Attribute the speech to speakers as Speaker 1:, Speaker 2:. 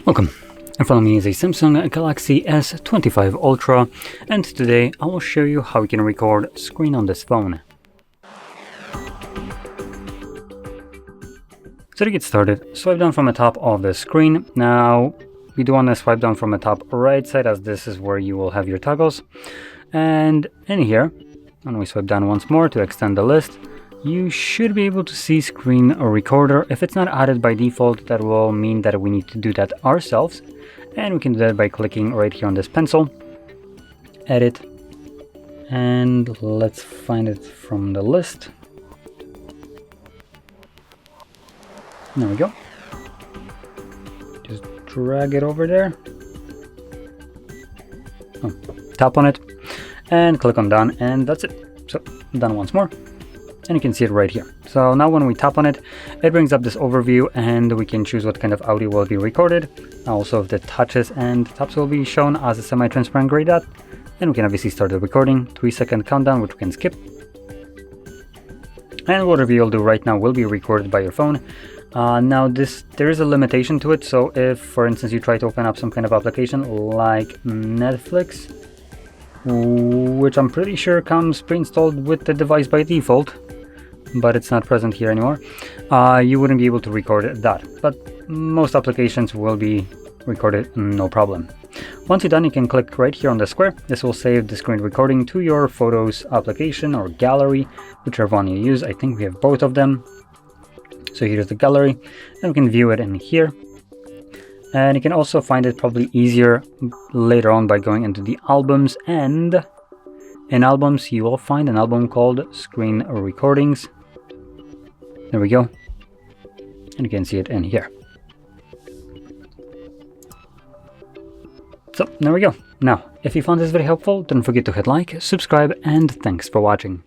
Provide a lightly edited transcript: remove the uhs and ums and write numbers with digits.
Speaker 1: Welcome. In front of me is a Samsung Galaxy S25 Ultra, and today I will show you how you can record screen on this phone. So to get started, swipe down from the top of the screen. Now, you do want to swipe down from the top right side, as this is where you will have your toggles. And in here, and we swipe down once more to extend the list, you should be able to see screen recorder. If it's not added by default, that will mean that we need to do that ourselves. And we can do that by clicking right here on this pencil, edit, and let's find it from the list. There we go. Just drag it over there. Oh, tap on it and click on done, and that's it. So done once more. And you can see it right here. So now when we tap on it, it brings up this overview and we can choose what kind of audio will be recorded. Also, if the touches and taps will be shown as a semi-transparent gray dot. And we can obviously start the recording, 3-second countdown, which we can skip. And whatever you'll do right now will be recorded by your phone. Now there is a limitation to it. So if, for instance, you try to open up some kind of application like Netflix, which I'm pretty sure comes pre-installed with the device by default, but it's not present here anymore, you wouldn't be able to record that. But most applications will be recorded no problem. Once you're done, you can click right here on the square. This will save the screen recording to your Photos application or gallery, whichever one you use. I think we have both of them. So here's the gallery, and we can view it in here. And you can also find it probably easier later on by going into the albums, and in albums you will find an album called Screen Recordings. There we go. And you can see it in here. So there we go. Now, if you found this very helpful, don't forget to hit like, subscribe, and thanks for watching.